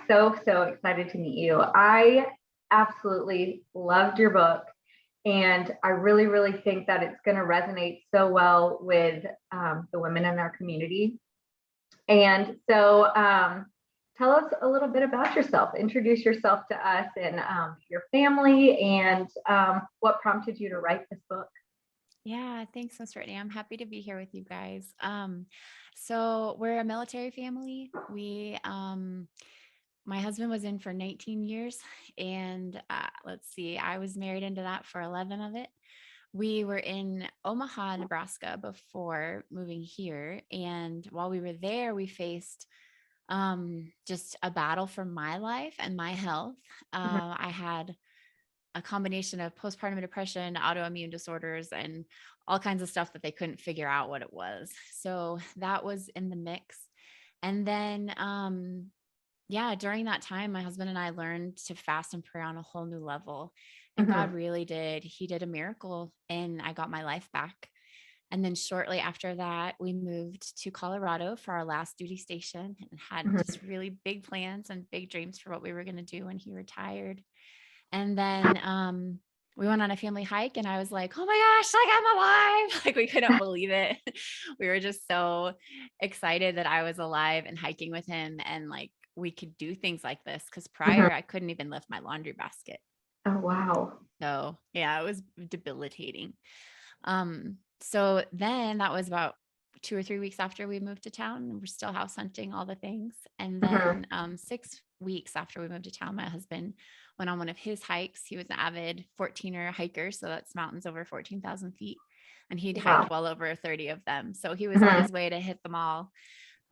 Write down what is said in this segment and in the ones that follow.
so excited to meet you. I absolutely loved your book. And I really, really think that it's going to resonate so well with the women in our community. And so tell us a little bit about yourself. Introduce yourself to us and your family, and what prompted you to write this book. Yeah, thanks, Miss Brittany. I'm happy to be here with you guys. So we're a military family. My husband was in for 19 years, and let's see, I was married into that for 11 of it. We were in Omaha, Nebraska before moving here. And while we were there, we faced just a battle for my life and my health. I had a combination of postpartum depression, autoimmune disorders, and all kinds of stuff that they couldn't figure out what it was. So that was in the mix. And then, during that time, my husband and I learned to fast and pray on a whole new level. And God really he did a miracle, and I got my life back. And then shortly after that, we moved to Colorado for our last duty station and had just really big plans and big dreams for what we were going to do when he retired. And then we went on a family hike, and I was like, oh my gosh, like I'm alive. Like we couldn't believe it. We were just so excited that I was alive and hiking with him, and like we could do things like this, because prior I couldn't even lift my laundry basket. Oh, wow. So yeah, it was debilitating. So then that was about 2 or 3 weeks after we moved to town, and we're still house hunting, all the things. And then 6 weeks after we moved to town, my husband went on one of his hikes. He was an avid 14er hiker. So that's mountains over 14,000 feet. And he'd hiked well over 30 of them. So he was on his way to hit them all.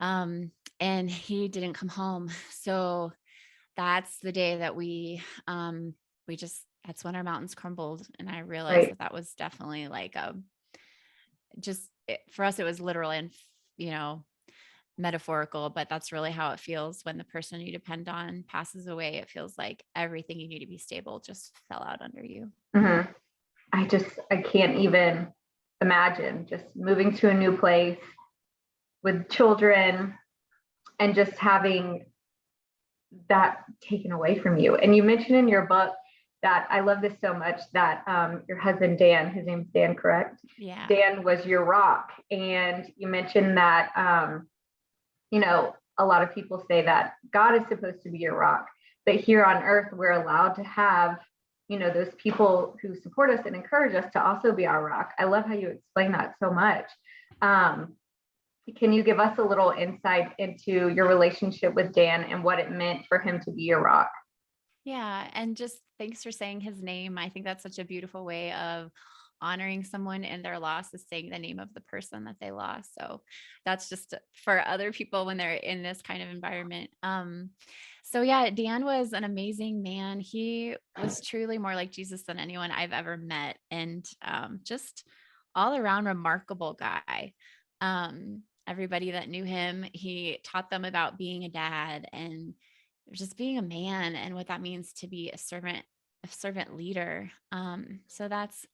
And he didn't come home. So that's the day that that's when our mountains crumbled. And I realized that was definitely like for us, it was literal and, metaphorical, but that's really how it feels when the person you depend on passes away. It feels like everything you need to be stable just fell out under you. I can't even imagine just moving to a new place with children and just having that taken away from you. And you mentioned in your book that, I love this so much, that your husband, Dan, his name's Dan, correct? Yeah. Dan was your rock. And you mentioned that, a lot of people say that God is supposed to be your rock, but here on earth, we're allowed to have, those people who support us and encourage us to also be our rock. I love how you explain that so much. Can you give us a little insight into your relationship with Dan and what it meant for him to be your rock? Yeah. And just thanks for saying his name. I think that's such a beautiful way of honoring someone in their loss, is saying the name of the person that they lost. So that's just for other people when they're in this kind of environment. So yeah, Dan was an amazing man. He was truly more like Jesus than anyone I've ever met. And just all around remarkable guy. Everybody that knew him, he taught them about being a dad and just being a man and what that means to be a servant leader. So that's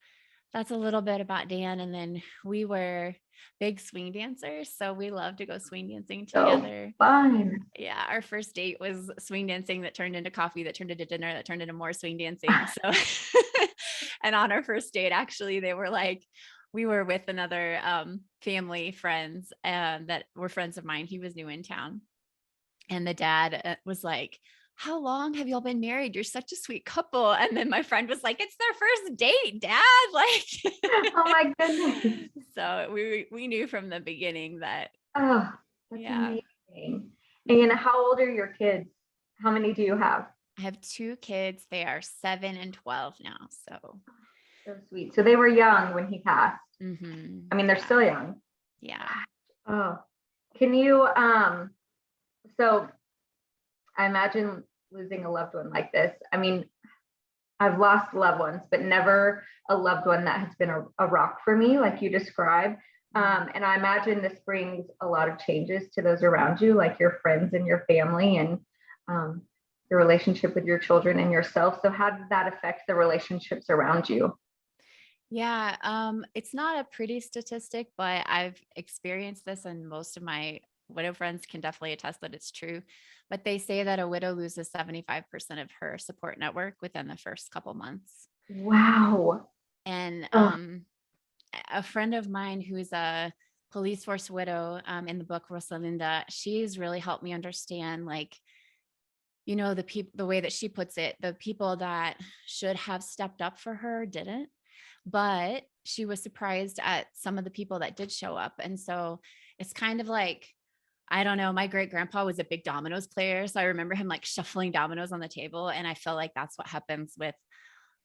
a little bit about Dan. And then we were big swing dancers. So we love to go swing dancing together. Oh, fun. Yeah. Our first date was swing dancing that turned into coffee, that turned into dinner, that turned into more swing dancing. So, and on our first date, actually, they were like, we were with another family friends that were friends of mine. He was new in town. And the dad was like, how long have y'all been married? You're such a sweet couple. And then my friend was like, it's their first date, Dad. Like, oh my goodness. So we knew from the beginning that. Oh, that's amazing. And how old are your kids? How many do you have? I have 2 kids. They are 7 and 12 now. So sweet. So they were young when he passed. I mean, they're still young. Yeah. Oh, can you, so I imagine losing a loved one like this. I mean, I've lost loved ones, but never a loved one that has been a rock for me, like you described. And I imagine this brings a lot of changes to those around you, like your friends and your family, and your relationship with your children and yourself. So how did that affect the relationships around you? Yeah. It's not a pretty statistic, but I've experienced this in most of my widow friends can definitely attest that it's true. But they say that a widow loses 75% of her support network within the first couple months. Wow. And Oh, a friend of mine who's a police force widow, in the book Rosalinda, she's really helped me understand, like, the way that she puts it, the people that should have stepped up for her didn't, but she was surprised at some of the people that did show up. And so it's kind of like, I don't know, my great grandpa was a big dominoes player. So I remember him like shuffling dominoes on the table. And I feel like that's what happens with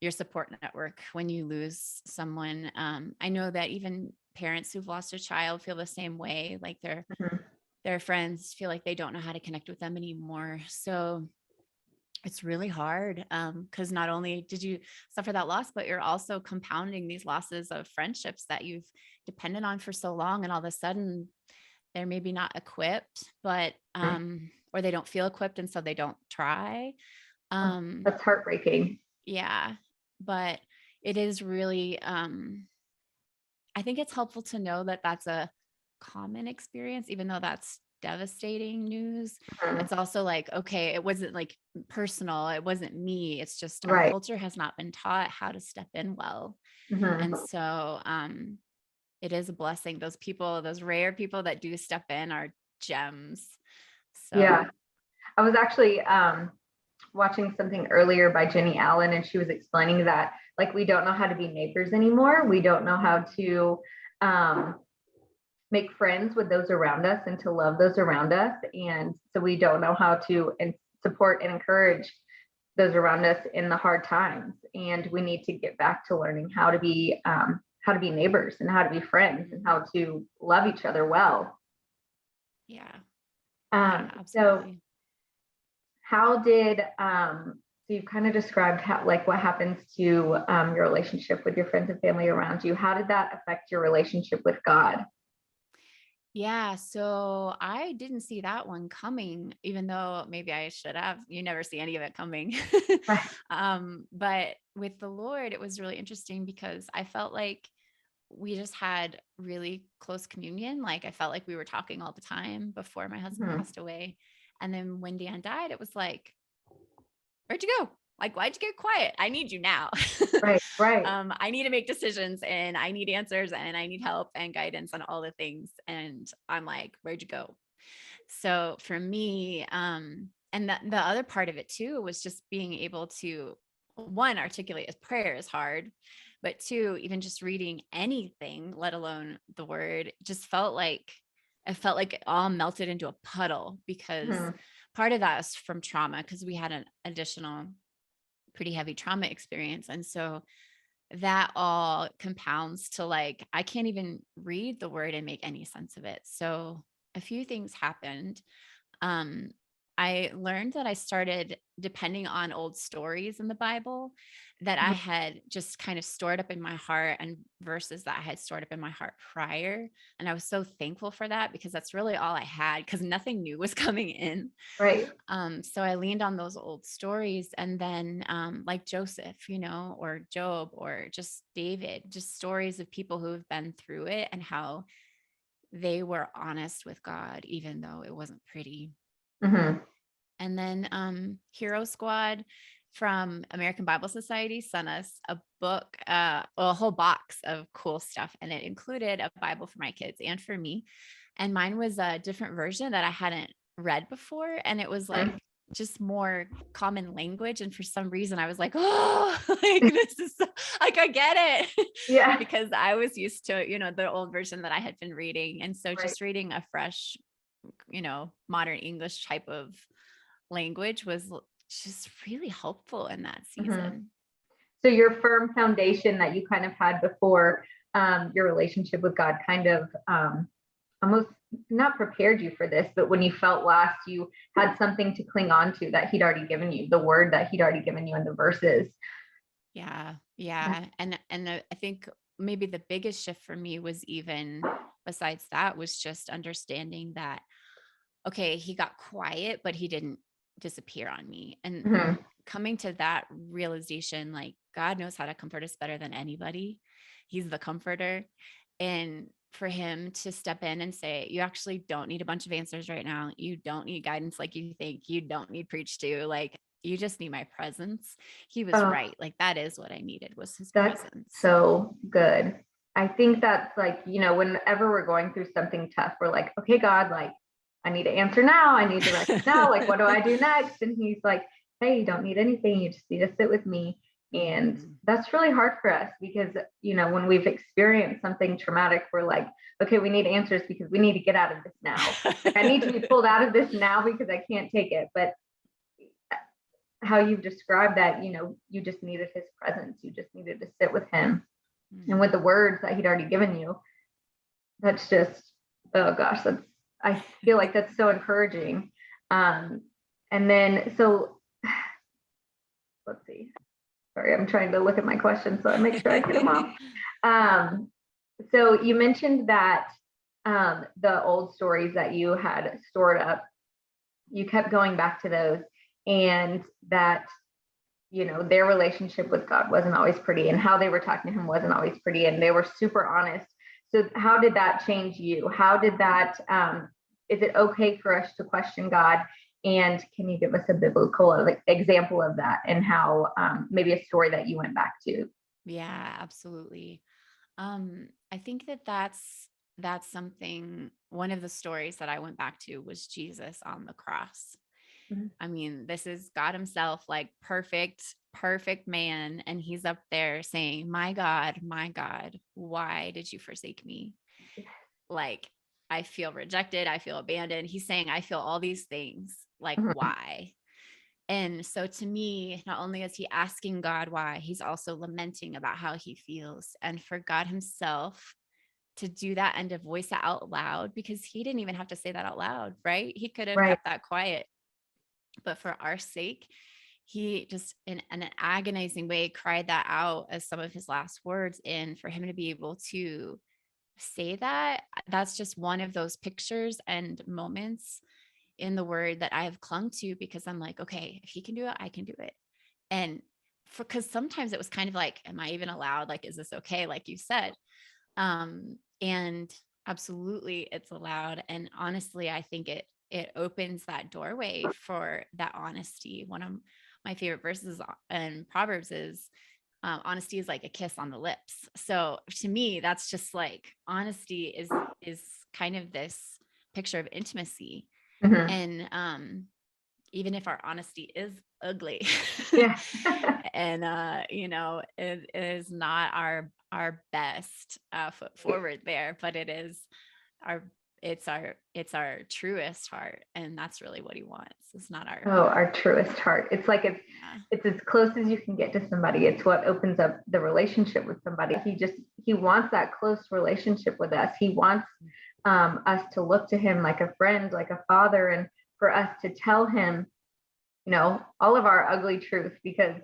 your support network when you lose someone. I know that even parents who've lost a child feel the same way, like mhm. their friends feel like they don't know how to connect with them anymore. So it's really hard, because not only did you suffer that loss, but you're also compounding these losses of friendships that you've depended on for so long. And all of a sudden they're maybe not equipped, but, or they don't feel equipped. And so they don't try. Um, That's heartbreaking. yeah, but it is really, I think it's helpful to know that that's a common experience, even though that's devastating news. Mhm. It's also like, okay, it wasn't like personal. It wasn't me. It's just our Right. culture has not been taught how to step in well. Mhm. And so, it is a blessing. Those people, those rare people that do step in are gems. So, Yeah. I was actually watching something earlier by Jenny Allen, and she was explaining that like we don't know how to be neighbors anymore. We don't know how to um, make friends with those around us and to love those around us, and so we don't know how to support and encourage those around us in the hard times. And we need to get back to learning how to be neighbors and how to be friends and how to love each other well. yeah, yeah, So absolutely. how did so you've kind of described how like what happens to your relationship with your friends and family around you. How did that affect your relationship with God? Yeah, so I didn't see that one coming, even though maybe I should have. You never see any of it coming. Right. But with the Lord, it was really interesting because I felt like we just had really close communion. Like I felt like we were talking all the time before my husband Mhm. passed away. And then when Dan died, it was like, where'd you go? Like, why'd you get quiet? I need you now. Right, right. I need to make decisions and I need answers and I need help and guidance on all the things. And I'm like, where'd you go? So for me, and the other part of it too was just being able to, one, articulate as prayer is hard, but two, even just reading anything, let alone the word, just felt like it all melted into a puddle because Mhm. part of that is from trauma because we had an additional pretty heavy trauma experience. And so that all compounds to like, I can't even read the word and make any sense of it. So a few things happened. um, I learned that I started depending on old stories in the Bible that I Mhm. had just kind of stored up in my heart and verses that I had stored up in my heart prior. And I was so thankful for that because that's really all I had because nothing new was coming in. Right. So I leaned on those old stories and then like Joseph, or Job or just David, just stories of people who have been through it and how they were honest with God, even though it wasn't pretty. Mhm. And then Hero Squad from American Bible Society sent us a book, a whole box of cool stuff. And it included a Bible for my kids and for me. And mine was a different version that I hadn't read before. And it was like Mhm. just more common language. And for some reason, I was like, oh, like this is like, I get it. Yeah. Because I was used to, the old version that I had been reading. And so Right. just reading a fresh, modern English type of language was just really helpful in that Mhm. season. So your firm foundation that you kind of had before your relationship with God kind of almost not prepared you for this, but when you felt lost, you had something to cling on to that He'd already given you, the word that He'd already given you in the verses. Yeah. Yeah. And I think maybe the biggest shift for me was even besides that was just understanding that, okay, he got quiet, but he didn't disappear on me. And Mhm. coming to that realization, like God knows how to comfort us better than anybody. He's the comforter. And for him to step in and say, you actually don't need a bunch of answers right now. You don't need guidance like you think. You don't need preached to. Like, you just need my presence. He was Oh, right. Like, that is what I needed, was his that's presence. so good. I think that's like, whenever we're going through something tough, we're like, okay, God, like, I need to answer now. I need direction now. Like, what do I do next? And he's like, hey, you don't need anything. You just need to sit with me. And Mhm. that's really hard for us because, when we've experienced something traumatic, we're like, okay, we need answers because we need to get out of this now. Like, I need to be pulled out of this now because I can't take it. But how you've described that, you just needed his presence. You just needed to sit with him and with the words that he'd already given you. That's just, oh gosh, I feel like that's so encouraging. And then, so let's see. Sorry, I'm trying to look at my questions so I make sure I get them all. So you mentioned that the old stories that you had stored up, you kept going back to those, and that their relationship with God wasn't always pretty, and how they were talking to him wasn't always pretty, and they were super honest. So how did that change you? How did that, is it okay for us to question God? And can you give us a biblical example of that, and how maybe a story that you went back to? Yeah, absolutely. I think that's something, one of the stories that I went back to was Jesus on the cross. Mhm. I mean, this is God himself, like perfect man. And he's up there saying, my God, why did you forsake me? Like, I feel rejected. I feel abandoned. He's saying, I feel all these things. Like, Mhm. why? And so to me, not only is he asking God why, he's also lamenting about how he feels. And for God himself to do that and to voice it out loud, because he didn't even have to say that out loud, right? He could have Right. kept that quiet. But for our sake, he just in an agonizing way cried that out as some of his last words. And for him to be able to say that, that's just one of those pictures and moments in the word that I have clung to, because I'm like, okay, if he can do it, I can do it. And because sometimes it was kind of like, am I even allowed? Like, is this okay? Like you said. And absolutely it's allowed. And honestly, I think it opens that doorway for that honesty. One of my favorite verses in Proverbs is, honesty is like a kiss on the lips. So to me, that's just like, honesty is kind of this picture of intimacy. Mhm. And even if our honesty is ugly Yeah. and it is not our best foot forward there, but it is our it's our truest heart, and that's really what he wants. It's not our Oh, our truest heart. It's like yeah. it's as close as you can get to somebody. It's what opens up the relationship with somebody. He wants that close relationship with us. He wants us to look to him like a friend, like a father, and for us to tell him, all of our ugly truth, because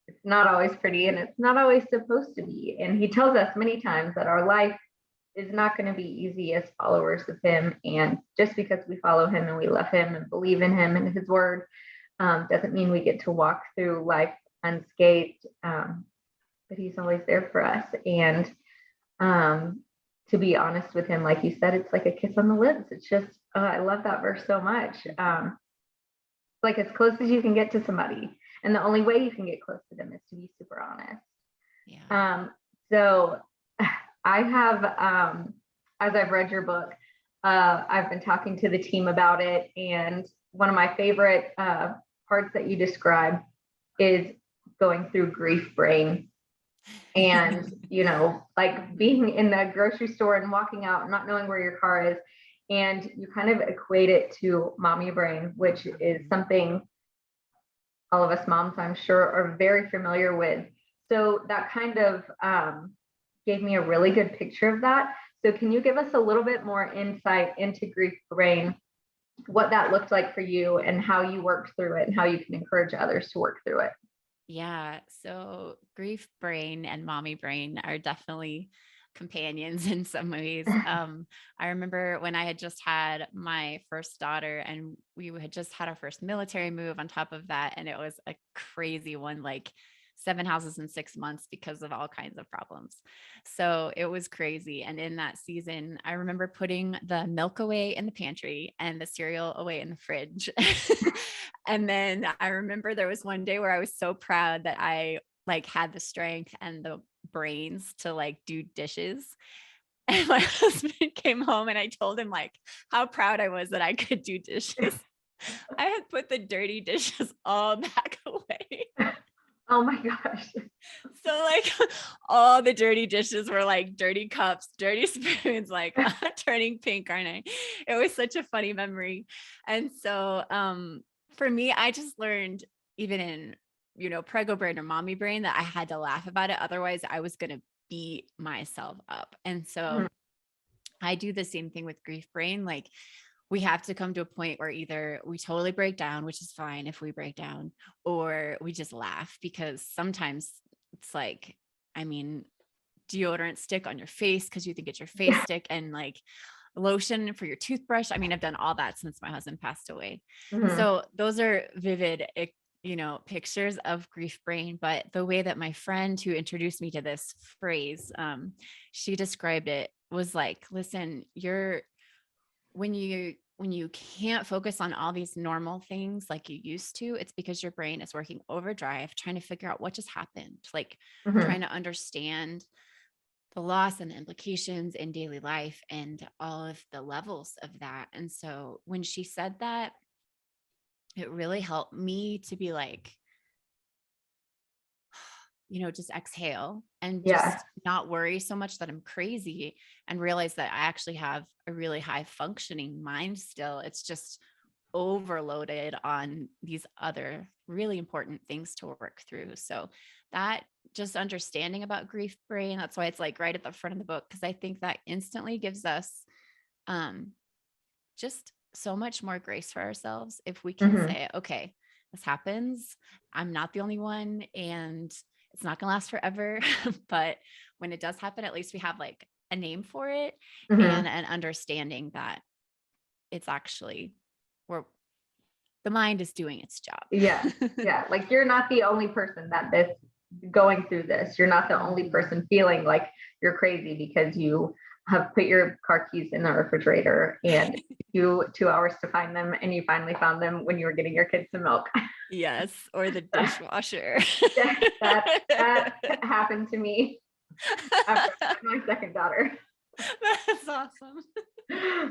it's not always pretty and it's not always supposed to be. And he tells us many times that our life is not going to be easy as followers of him. And just because we follow him and we love him and believe in him and his word, doesn't mean we get to walk through life unscathed. But he's always there for us. And to be honest with him, like you said, it's like a kiss on the lips. It's just, I love that verse so much. Like as close as you can get to somebody. And the only way you can get close to them is to be super honest. Yeah. So I have, as I've read your book, I've been talking to the team about it. And one of my favorite parts that you describe is going through grief brain. And, like being in the grocery store and walking out and not knowing where your car is. And you kind of equate it to mommy brain, which is something all of us moms, I'm sure, are very familiar with. So that kind of gave me a really good picture of that. So can you give us a little bit more insight into grief brain, what that looked like for you and how you worked through it and how you can encourage others to work through it? Yeah. So grief brain and mommy brain are definitely companions in some ways. I remember when I had just had my first daughter and we had just had our first military move on top of that. And it was a crazy one. Like 7 houses in 6 months because of all kinds of problems. So it was crazy. And in that season, I remember putting the milk away in the pantry and the cereal away in the fridge. And then I remember there was one day where I was so proud that I like had the strength and the brains to like do dishes. And my husband came home and I told him like how proud I was that I could do dishes. I had put the dirty dishes all back away. Oh my gosh. So like all the dirty dishes were like dirty cups, dirty spoons, like turning pink, aren't I? It was such a funny memory. And so for me, I just learned even in, prego brain or mommy brain that I had to laugh about it. Otherwise I was going to beat myself up. And so Mhm. I do the same thing with grief brain. Like we have to come to a point where either we totally break down, which is fine if we break down, or we just laugh because sometimes it's like, I mean, deodorant stick on your face because you think it's your face stick and like lotion for your toothbrush. I mean, I've done all that since my husband passed away. Mhm. So those are vivid, pictures of grief brain. But the way that my friend who introduced me to this phrase, she described it was like, listen, when you can't focus on all these normal things like you used to, it's because your brain is working overdrive trying to figure out what just happened, like Mhm. trying to understand the loss and the implications in daily life and all of the levels of that. And so when she said that, it really helped me to be like, just exhale and Yeah. just not worry so much that I'm crazy and realize that I actually have a really high functioning mind still. It's just overloaded on these other really important things to work through. So that just understanding about grief brain, that's why it's like right at the front of the book, because I think that instantly gives us um, just so much more grace for ourselves if we can Mhm. say, okay, this happens. I'm not the only one and it's not going to last forever. But when it does happen, at least we have like a name for it Mhm. and an understanding that it's actually where the mind is doing its job. Yeah. Yeah. Like you're not the only person that this going through this. You're not the only Mhm. person feeling like you're crazy because you have put your car keys in the refrigerator and you 2 hours to find them and you finally found them when you were getting your kids some milk. Yes, or the dishwasher. Yeah, that happened to me after I had my second daughter. That's awesome.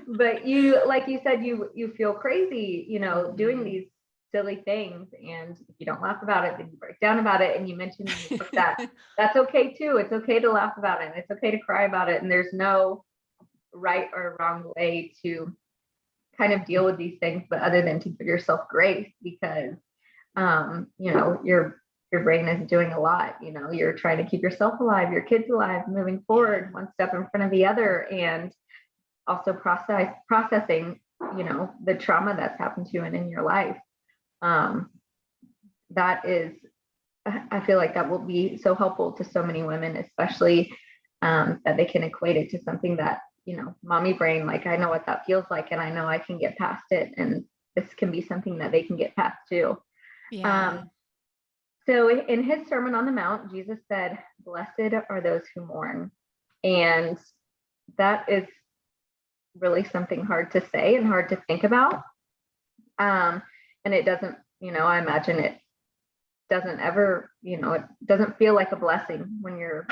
But you, like you said, you feel crazy, doing Mhm. these silly things, and if you don't laugh about it, then you break down about it. And you mentioned in the book that that's okay too. It's okay to laugh about it. And it's okay to cry about it. And there's no right or wrong way to kind of deal with these things, but other than to give yourself grace because your brain is doing a lot. You're trying to keep yourself alive, your kids alive, moving Yeah. forward one step in front of the other, and also processing, the trauma that's happened to you and in your life. Um, that is, I feel like that will be so helpful to so many women, especially that they can equate it to something that, mommy brain, like I know what that feels like and I know I can get past it. And this can be something that they can get past too. Yeah. Um, So in his Sermon on the Mount, Jesus said, "Blessed are those who mourn." And that is really something hard to say and hard to think about. Um, and it doesn't, I imagine it doesn't ever, it doesn't feel like a blessing when you're,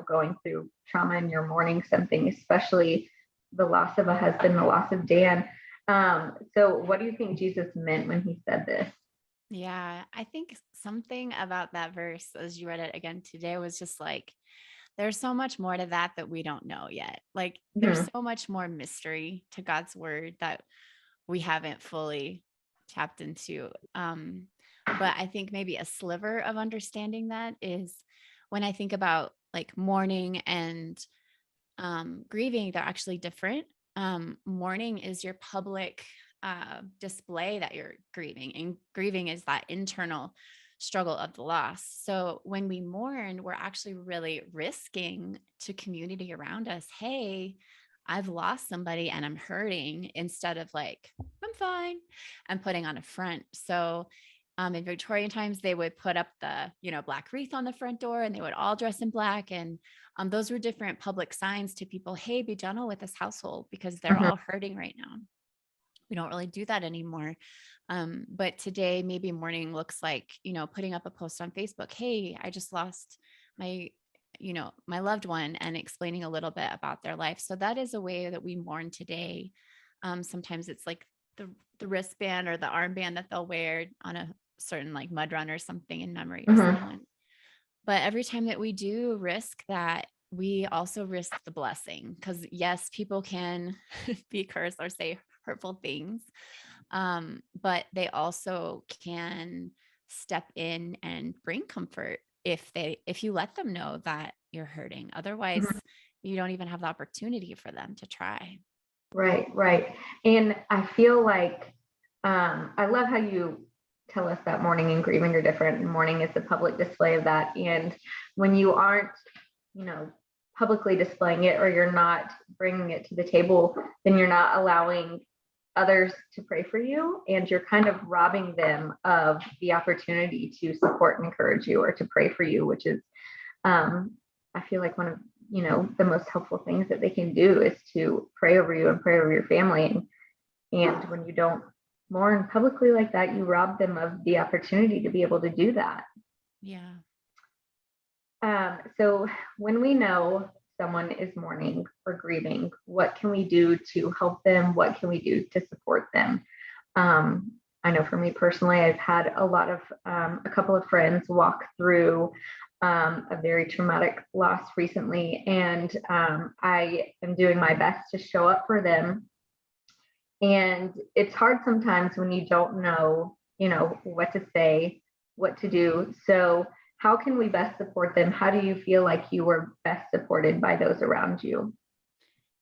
going through trauma and you're mourning something, especially the loss of a husband, the loss of Dan. So what do you think Jesus meant when he said this? Yeah. I think something about that verse as you read it again today was just like, there's so much more to that we don't know yet. Like there's Mhm. so much more mystery to God's word that we haven't fully tapped into. But I think maybe a sliver of understanding that is when I think about like mourning and grieving, they're actually different. Mourning is your public display that you're grieving, and grieving is that internal struggle of the loss. So when we mourn, we're actually really risking to community around us, hey, I've lost somebody and I'm hurting, instead of like, I'm fine, and putting on a front. So In Victorian times, they would put up the, black wreath on the front door and they would all dress in black. And those were different public signs to people, hey, be gentle with this household because they're Mhm. all hurting right now. We don't really do that anymore. But today, maybe mourning looks like, putting up a post on Facebook. Hey, I just lost my, my loved one, and explaining a little bit about their life. So that is a way that we mourn today. Sometimes it's like the wristband or the armband that they'll wear on a certain like mud run or something in memory of Mhm. someone. But every time that we do risk that, we also risk the blessing, because yes, people can be cursed or say hurtful things, but they also can step in and bring comfort if you let them know that you're hurting. Otherwise, Mhm. you don't even have the opportunity for them to try. Right, right. And I feel like I love how you tell us that mourning and grieving are different, and mourning is the public display of that. And when you aren't, you know, publicly displaying it, or you're not bringing it to the table, then you're not allowing others to pray for you, and you're kind of robbing them of the opportunity to support and encourage you, or to pray for you, which is um, I feel like one of the most helpful things that they can do is to pray over you and pray over your family. And when you don't mourn publicly like that, you rob them of the opportunity to be able to do that. Yeah. So when we know someone is mourning or grieving, what can we do to help them? What can we do to support them? I know for me personally, I've had a couple of friends walk through a very traumatic loss recently, and I am doing my best to show up for them. And it's hard sometimes when you don't know, what to say, what to do. So how can we best support them? How do you feel like you were best supported by those around you?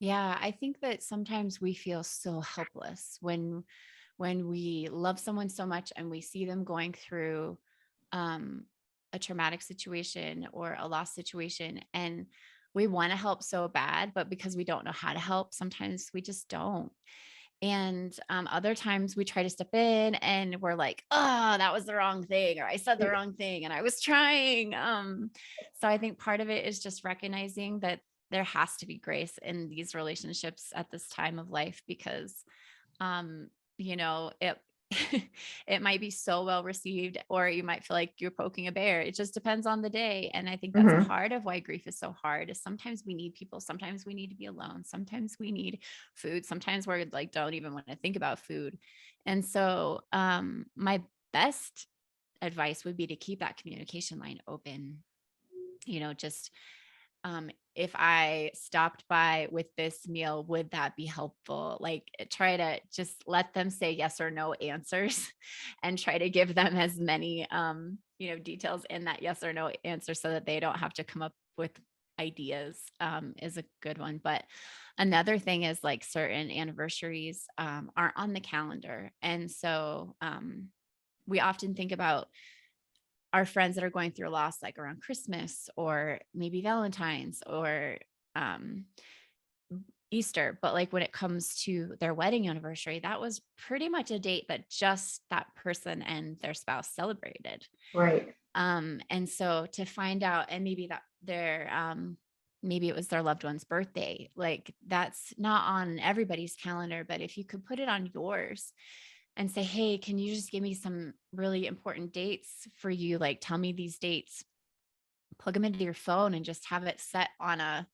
Yeah, I think that sometimes we feel so helpless when we love someone so much and we see them going through um, a traumatic situation or a loss situation, and we want to help so bad, but because we don't know how to help, sometimes we just don't. And other times we try to step in and we're like, oh, that was the wrong thing, or I said the wrong thing and I was trying. So I think part of it is just recognizing that there has to be grace in these relationships at this time of life, because it it might be so well received, or you might feel like you're poking a bear. It just depends on the day. And I think that's Mhm. part of why grief is so hard, is sometimes we need people, sometimes we need to be alone, sometimes we need food, sometimes we're like don't even want to think about food. And so my best advice would be to keep that communication line open. Just if I stopped by with this meal, would that be helpful? Like, try to just let them say yes or no answers and try to give them as many, details in that yes or no answer so that they don't have to come up with ideas, is a good one. But another thing is like certain anniversaries, aren't on the calendar. And so, we often think about our friends that are going through a loss, like around Christmas or maybe Valentine's or um, Easter. But like when it comes to their wedding anniversary, that was pretty much a date that just that person and their spouse celebrated. Right. And so to find out, and maybe that maybe it was their loved one's birthday, like that's not on everybody's calendar, but if you could put it on yours and say, hey, can you just give me some really important dates for you? Like, tell me these dates, plug them into your phone and just have it set on a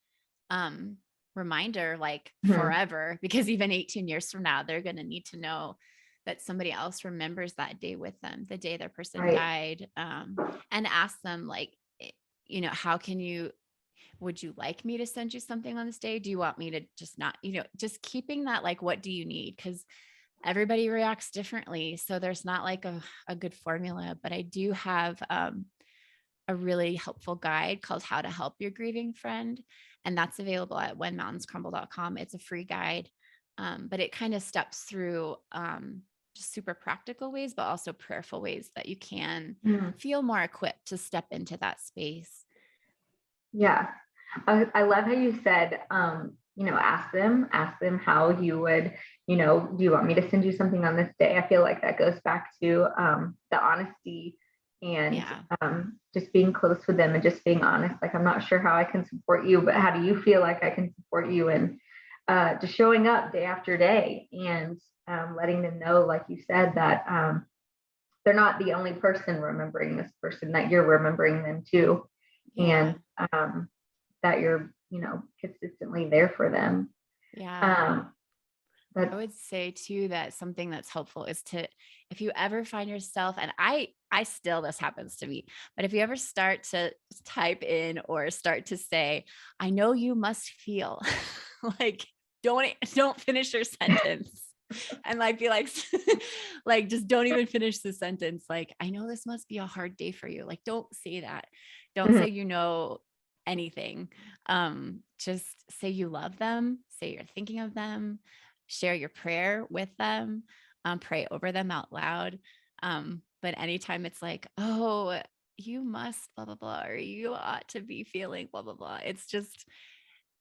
um, reminder, like Mhm. forever, because even 18 years from now, they're going to need to know that somebody else remembers that day with them, the day their person Right. died, and ask them, like, how can would you like me to send you something on this day? Do you want me to just not, just keeping that, like, what do you need? Because everybody reacts differently. So there's not like a good formula, but I do have a really helpful guide called How to Help Your Grieving Friend. And that's available at whenmountainscrumble.com. It's a free guide, but it kind of steps through just super practical ways, but also prayerful ways that you can Mhm. feel more equipped to step into that space. Yeah. I love how you said ask them how you would, do you want me to send you something on this day? I feel like that goes back to the honesty and Yeah. just being close with them and just being honest. Like, I'm not sure how I can support you, but how do you feel like I can support you? And just showing up day after day and letting them know, like you said, that they're not the only person remembering this person, that you're remembering them too. Yeah. And that you're, consistently there for them. Yeah. Um, I that's would say too that something that's helpful is to, if you ever find yourself, and I still, this happens to me, but if you ever start to type in or start to say, I know you must feel like, don't finish your sentence. And like be like, like just don't even finish the sentence. Like, I know this must be a hard day for you. Like, don't say that. Don't mhm, say anything. Just say you love them, say you're thinking of them, share your prayer with them, pray over them out loud. But anytime it's like, oh, you must blah blah blah, or you ought to be feeling blah blah blah, it's just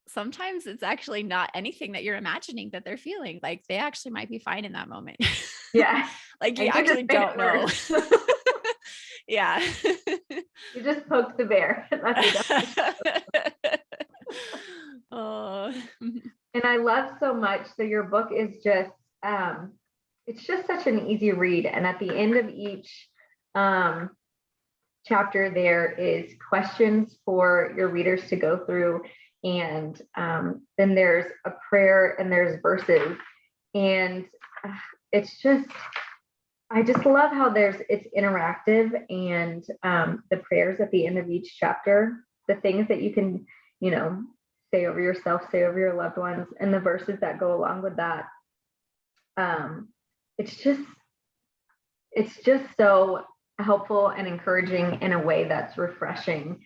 sometimes it's actually not anything that you're imagining that they're feeling. Like they actually might be fine in that moment. yeah. Like you And you just actually made don't it know. worse. Yeah. You just poked the bear. That's exactly. Oh. And I love so much. So your book is just, um, it's just such an easy read. And at the end of each um, chapter, there is questions for your readers to go through. And then there's a prayer and there's verses. And uh, it's just, I just love how it's interactive, and the prayers at the end of each chapter, the things that you can, you know, say over yourself, say over your loved ones, and the verses that go along with that. Um, it's just it's just so helpful and encouraging in a way that's refreshing.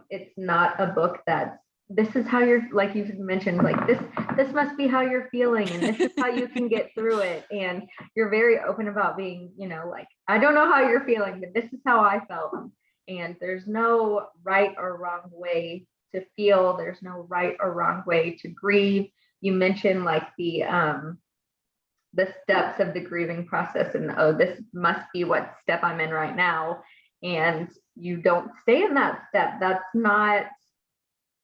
It's not a book that's, this is how you're, like you've mentioned, like this must be how you're feeling and this is how you can get through it. And you're very open about being, like, I don't know how you're feeling, but this is how I felt. And there's no right or wrong way to feel. There's no right or wrong way to grieve. You mentioned like the steps of the grieving process, and oh, this must be what step I'm in right now. And you don't stay in that step. That's not,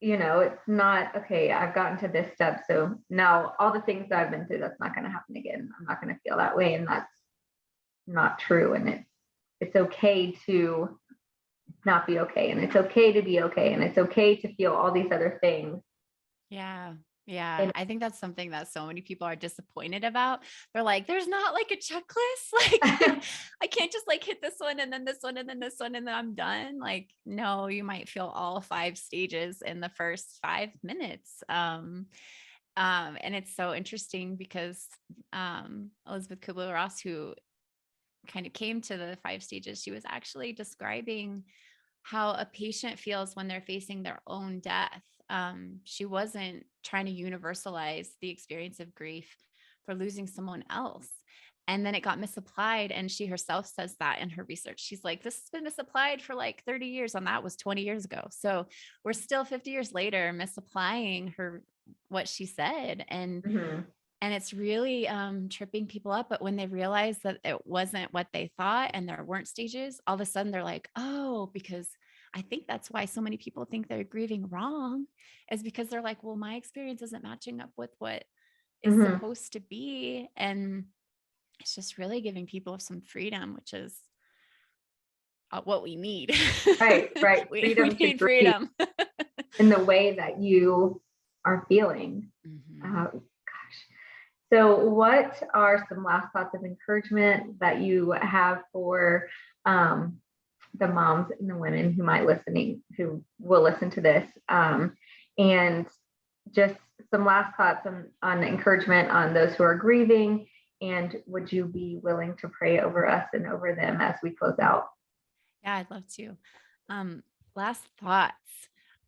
it's not, okay, I've gotten to this step, so now all the things that I've been through, that's not going to happen again. I'm not going to feel that way. And that's not true. And it's okay to not be okay, and it's okay to be okay, and it's okay to feel all these other things. Yeah. Yeah. And I think that's something that so many people are disappointed about. They're like, there's not like a checklist. Like, I can't just like hit this one and then this one and then this one and then I'm done. Like, no, you might feel all 5 stages in the first 5 minutes. And it's so interesting because Elizabeth Kubler-Ross, who kind of came to the 5 stages, she was actually describing how a patient feels when they're facing their own death. She wasn't trying to universalize the experience of grief for losing someone else. And then it got misapplied. And she herself says that in her research. She's like, this has been misapplied for like 30 years, and that was 20 years ago. So we're still 50 years later misapplying what she said. mhm, And it's really tripping people up. But when they realize that it wasn't what they thought and there weren't stages, all of a sudden they're like, oh, because I think that's why so many people think they're grieving wrong, is because they're like, well, my experience isn't matching up with what is mhm. supposed to be. And it's just really giving people some freedom, which is what we need. Right, right. We Freedom to need grieve freedom. in the way that you are feeling. Mhm. Gosh. So, what are some last thoughts of encouragement that you have for the moms and the women who will listen to this, and just some last thoughts on encouragement on those who are grieving? And would you be willing to pray over us and over them as we close out? Yeah, I'd love to. Um, Last thoughts.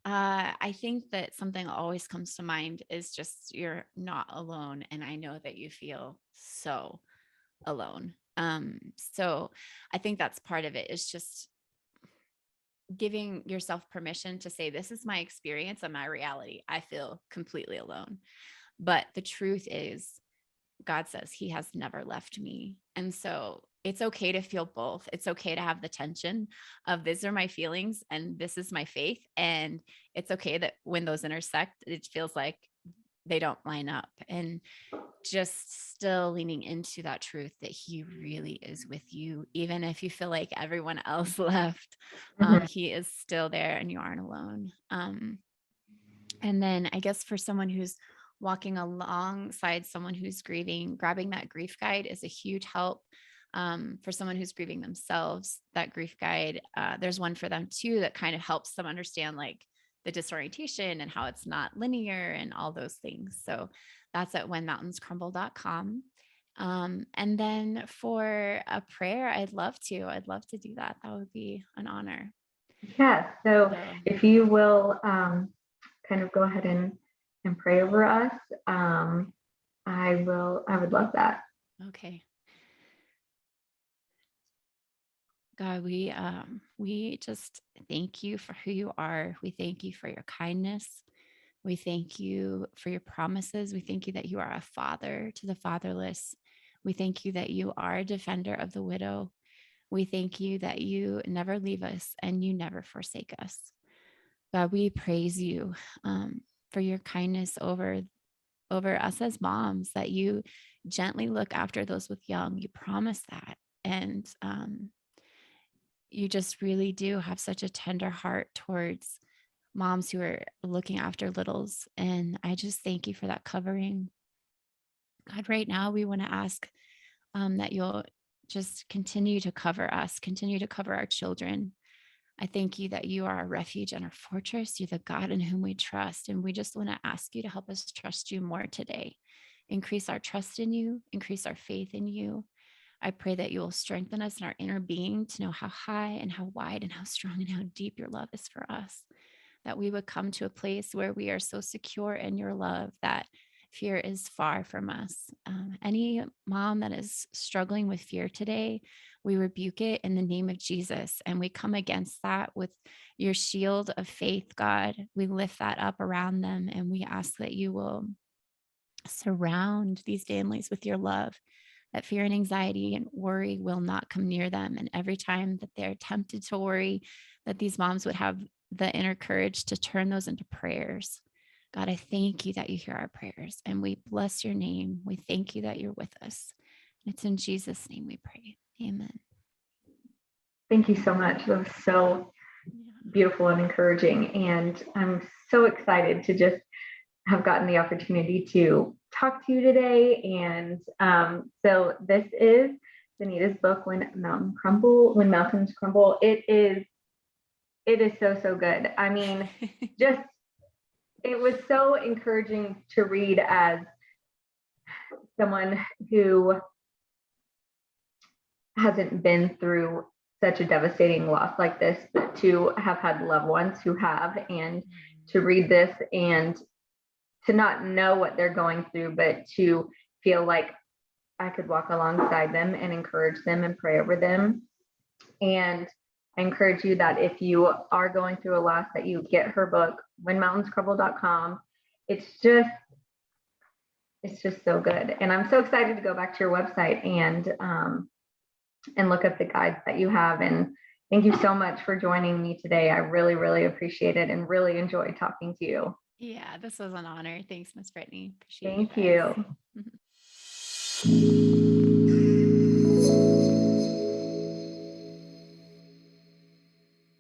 I think that something always comes to mind is just you're not alone. And I know that you feel so alone. So I think that's part of it, is just giving yourself permission to say, this is my experience and my reality. I feel completely alone. But the truth is, God says he has never left me. And so it's okay to feel both. It's okay to have the tension of these are my feelings and this is my faith. And it's okay that when those intersect, it feels like they don't line up. And just still leaning into that truth that he really is with you, even if you feel like everyone else left. Mhm. He is still there and you aren't alone. And then I guess for someone who's walking alongside someone who's grieving, grabbing that grief guide is a huge help. For someone who's grieving themselves, that grief guide, there's one for them too that kind of helps them understand like the disorientation and how it's not linear and all those things. So that's at whenmountainscrumble.com. And then for a prayer, I'd love to do that. That would be an honor. Yes. So So, if you will kind of go ahead and pray over us, I would love that. okay. God, we just thank you for who you are. We thank you for your kindness. We thank you for your promises. We thank you that you are a father to the fatherless. We thank you that you are a defender of the widow. We thank you that you never leave us and you never forsake us. God, we praise you for your kindness over us as moms, that you gently look after those with young. You promise that. And you just really do have such a tender heart towards moms who are looking after littles. And I just thank you for that covering. God, right now, we want to ask that you'll just continue to cover us, continue to cover our children. I thank you that you are our refuge and our fortress. You're the God in whom we trust. And we just want to ask you to help us trust you more today. Increase our trust in you, increase our faith in you. I pray that you will strengthen us in our inner being to know how high and how wide and how strong and how deep your love is for us. That we would come to a place where we are so secure in your love that fear is far from us. Any mom that is struggling with fear today, we rebuke it in the name of Jesus. And we come against that with your shield of faith, God. We lift that up around them and we ask that you will surround these families with your love, that fear and anxiety and worry will not come near them. And every time that they're tempted to worry, that these moms would have the inner courage to turn those into prayers. God, I thank you that you hear our prayers and we bless your name. We thank you that you're with us. And it's in Jesus' name we pray. Amen. Thank you so much. That was so beautiful and encouraging. And I'm so excited to just have gotten the opportunity to talk to you today. And so this is Danita's book, When Mountains Crumble. It is so good. I mean, just it was so encouraging to read as someone who hasn't been through such a devastating loss like this, but to have had loved ones who have, and to read this and to not know what they're going through, but to feel like I could walk alongside them and encourage them and pray over them. And I encourage you that if you are going through a loss, that you get her book, whenmountainscrumble.com. It's just so good. And I'm so excited to go back to your website and look at the guides that you have. And thank you so much for joining me today. I really, really appreciate it and really enjoyed talking to you. Yeah, this was an honor. Thanks, Miss Brittany. Appreciate Thank you. you.